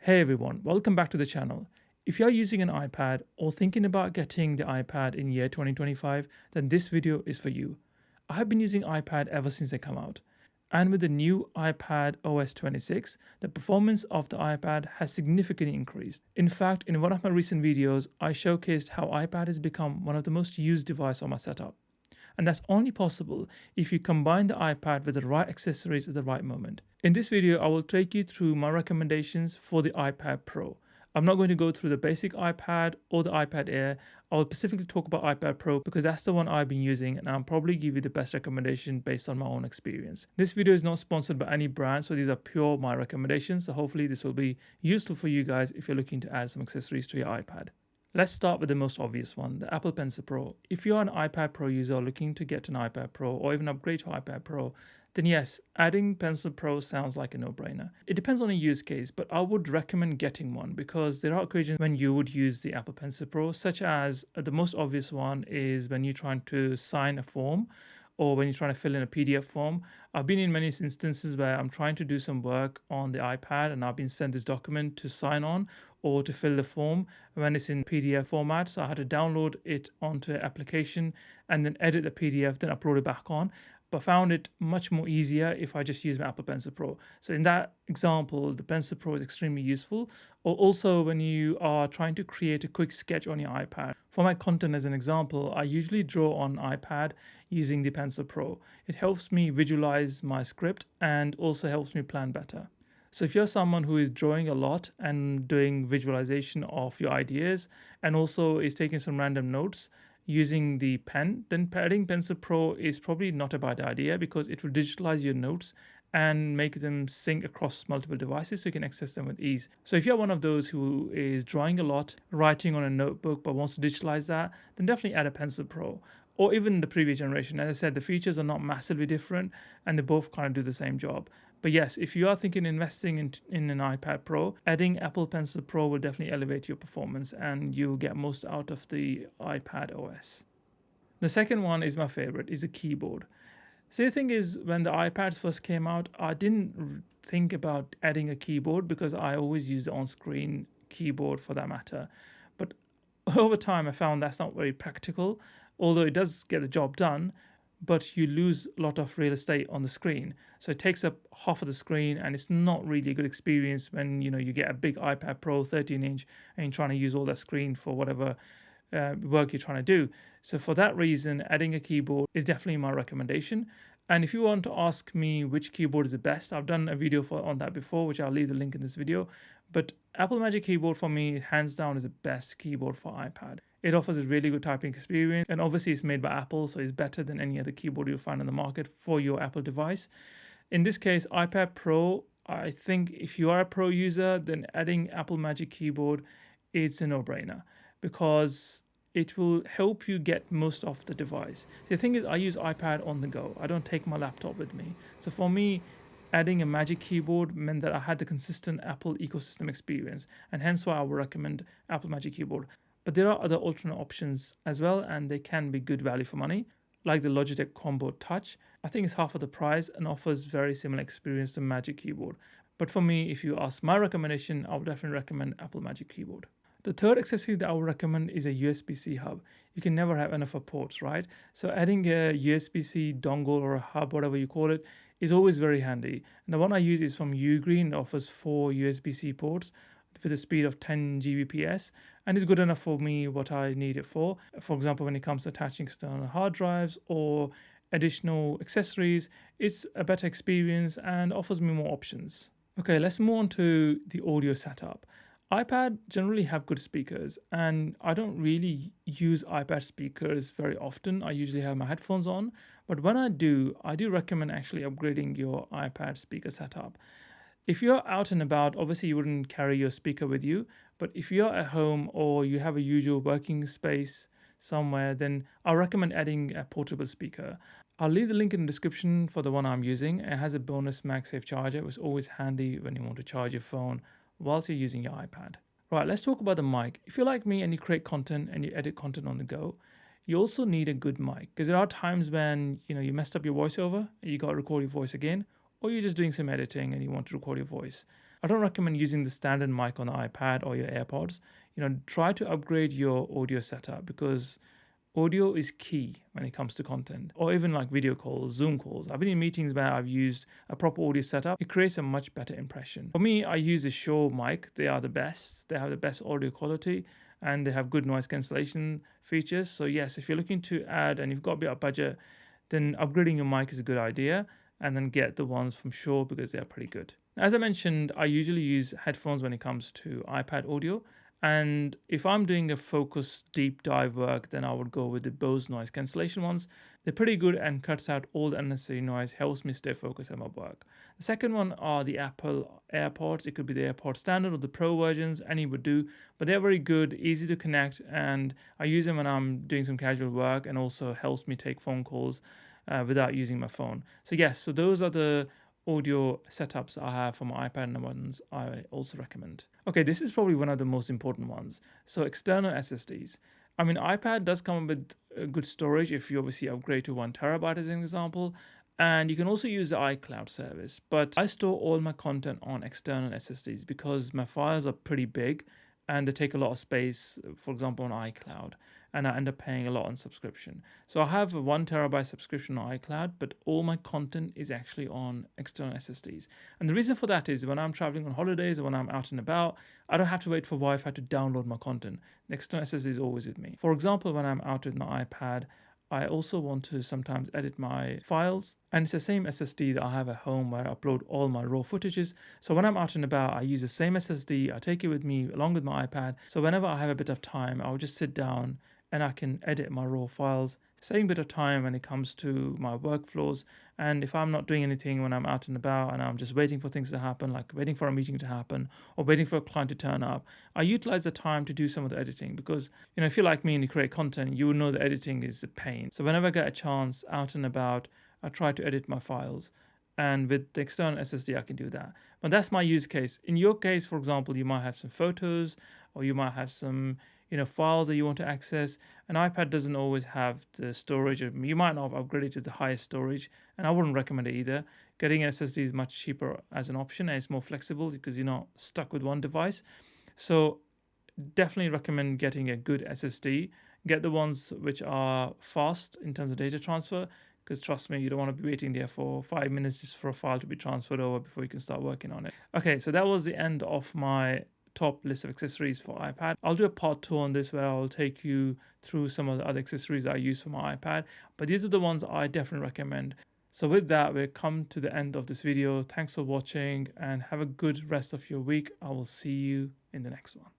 Hey everyone, welcome back to the channel. If you're using an iPad or thinking about getting the iPad in year 2025, then this video is for you. I have been using iPad ever since they come out. And with the new iPad OS 26, the performance of the iPad has significantly increased. In fact, in one of my recent videos, I showcased how iPad has become one of the most used devices on my setup. And that's only possible if you combine the iPad with the right accessories at the right moment. In this video, I will take you through my recommendations for the iPad Pro. I'm not going to go through the basic iPad or the iPad Air. I will specifically talk about iPad Pro because that's the one I've been using, and I'll probably give you the best recommendation based on my own experience. This video is not sponsored by any brand, so these are pure my recommendations. So hopefully this will be useful for you guys if you're looking to add some accessories to your iPad. Let's start with the most obvious one, the Apple Pencil Pro. If you're an iPad Pro user looking to get an iPad Pro or even upgrade to iPad Pro, then yes, adding Pencil Pro sounds like a no-brainer. It depends on a use case, but I would recommend getting one because there are occasions when you would use the Apple Pencil Pro, such as the most obvious one is when you're trying to sign a form or when you're trying to fill in a PDF form. I've been in many instances where I'm trying to do some work on the iPad and I've been sent this document to sign on or to fill the form when it's in PDF format. So I had to download it onto an application and then edit the PDF, then upload it back on. But found it much more easier if I just use my Apple Pencil Pro. So in that example, the Pencil Pro is extremely useful. Or also when you are trying to create a quick sketch on your iPad. For my content as an example, I usually draw on iPad using the Pencil Pro. It helps me visualize my script and also helps me plan better. So if you're someone who is drawing a lot and doing visualization of your ideas and also is taking some random notes using the pen, then adding Pencil Pro is probably not a bad idea because it will digitalize your notes and make them sync across multiple devices so you can access them with ease. So if you're one of those who is drawing a lot, writing on a notebook but wants to digitalize that, then definitely add a Pencil Pro. Or even the previous generation. As I said, the features are not massively different and they both kind of do the same job. But yes, if you are thinking investing in an iPad Pro, adding Apple Pencil Pro will definitely elevate your performance and you'll get most out of the iPad OS. The second one is my favorite, is a keyboard. So the thing is, when the iPads first came out, I didn't think about adding a keyboard because I always use the on-screen keyboard for that matter. But over time, I found that's not very practical, although it does get the job done, but you lose a lot of real estate on the screen. So it takes up half of the screen, and it's not really a good experience when you get a big iPad Pro 13-inch and you're trying to use all that screen for whatever work you're trying to do. So for that reason, adding a keyboard is definitely my recommendation. And if you want to ask me which keyboard is the best, I've done a video on that before, which I'll leave the link in this video. But Apple Magic Keyboard for me, hands down, is the best keyboard for iPad. It offers a really good typing experience, and obviously it's made by Apple, so it's better than any other keyboard you'll find on the market for your Apple device. In this case, iPad Pro, I think if you are a Pro user, then adding Apple Magic Keyboard, it's a no-brainer because it will help you get most of the device. So the thing is, I use iPad on the go. I don't take my laptop with me. So for me, adding a Magic Keyboard meant that I had the consistent Apple ecosystem experience, and hence why I would recommend Apple Magic Keyboard. But there are other alternate options as well, and they can be good value for money, like the Logitech Combo Touch. I think it's half of the price and offers very similar experience to Magic Keyboard. But for me, if you ask my recommendation, I would definitely recommend Apple Magic Keyboard. The third accessory that I would recommend is a USB-C hub. You can never have enough of ports, right? So adding a USB-C dongle or a hub, whatever you call it, is always very handy. And the one I use is from Ugreen. It offers 4 USB-C ports with a speed of 10 Gbps, and it's good enough for me what I need it for. For example, when it comes to attaching external hard drives or additional accessories, it's a better experience and offers me more options. Okay, let's move on to the audio setup. iPad generally have good speakers, and I don't really use iPad speakers very often. I usually have my headphones on, but when I do recommend actually upgrading your iPad speaker setup. If you're out and about, obviously you wouldn't carry your speaker with you, but if you're at home or you have a usual working space somewhere, then I recommend adding a portable speaker. I'll leave the link in the description for the one I'm using. It has a bonus MagSafe charger, which is always handy when you want to charge your phone whilst you're using your iPad. Right, let's talk about the mic. If you're like me and you create content and you edit content on the go, you also need a good mic because there are times when you messed up your voiceover and you got to record your voice again, or you're just doing some editing and you want to record your voice. I don't recommend using the standard mic on the iPad or your AirPods. Try to upgrade your audio setup because audio is key when it comes to content, or even like video calls, Zoom calls. I've been in meetings where I've used a proper audio setup. It creates a much better impression. For me, I use a Shure mic. They are the best. They have the best audio quality and they have good noise cancellation features. So yes, if you're looking to add and you've got a bit of budget, then upgrading your mic is a good idea, and then get the ones from Shure because they are pretty good. As I mentioned, I usually use headphones when it comes to iPad audio. And if I'm doing a focused deep dive work, then I would go with the Bose noise cancellation ones. They're pretty good and cuts out all the unnecessary noise, helps me stay focused on my work. The second one are the Apple AirPods. It could be the AirPod Standard or the Pro versions, any would do, but they're very good, easy to connect, and I use them when I'm doing some casual work and also helps me take phone calls without using my phone. So yes, so those are the audio setups I have for my iPad and the ones I also recommend. Okay, this is probably one of the most important ones. So external SSDs. I mean, iPad does come with good storage if you obviously upgrade to 1 terabyte as an example. And you can also use the iCloud service. But I store all my content on external SSDs because my files are pretty big and they take a lot of space, for example, on iCloud. And I end up paying a lot on subscription. So I have a 1 terabyte subscription on iCloud, but all my content is actually on external SSDs. And the reason for that is when I'm traveling on holidays or when I'm out and about, I don't have to wait for Wi-Fi to download my content. The external SSD is always with me. For example, when I'm out with my iPad, I also want to sometimes edit my files, and it's the same SSD that I have at home where I upload all my raw footages. So when I'm out and about, I use the same SSD, I take it with me along with my iPad. So whenever I have a bit of time, I'll just sit down and I can edit my raw files, saving a bit of time when it comes to my workflows. And if I'm not doing anything when I'm out and about and I'm just waiting for things to happen, like waiting for a meeting to happen or waiting for a client to turn up, I utilize the time to do some of the editing because, if you're like me and you create content, you will know the editing is a pain. So whenever I get a chance out and about, I try to edit my files. And with the external SSD, I can do that. But that's my use case. In your case, for example, you might have some photos or you might have some files that you want to access. An iPad doesn't always have the storage. You might not have upgraded to the highest storage, and I wouldn't recommend it either. Getting an SSD is much cheaper as an option, and it's more flexible because you're not stuck with one device. So definitely recommend getting a good SSD. Get the ones which are fast in terms of data transfer, because trust me, you don't want to be waiting there for 5 minutes just for a file to be transferred over before you can start working on it. Okay, so that was the end of my top list of accessories for iPad. I'll do a part 2 on this where I'll take you through some of the other accessories I use for my iPad, but these are the ones I definitely recommend. So with that, we've come to the end of this video. Thanks for watching and have a good rest of your week. I will see you in the next one.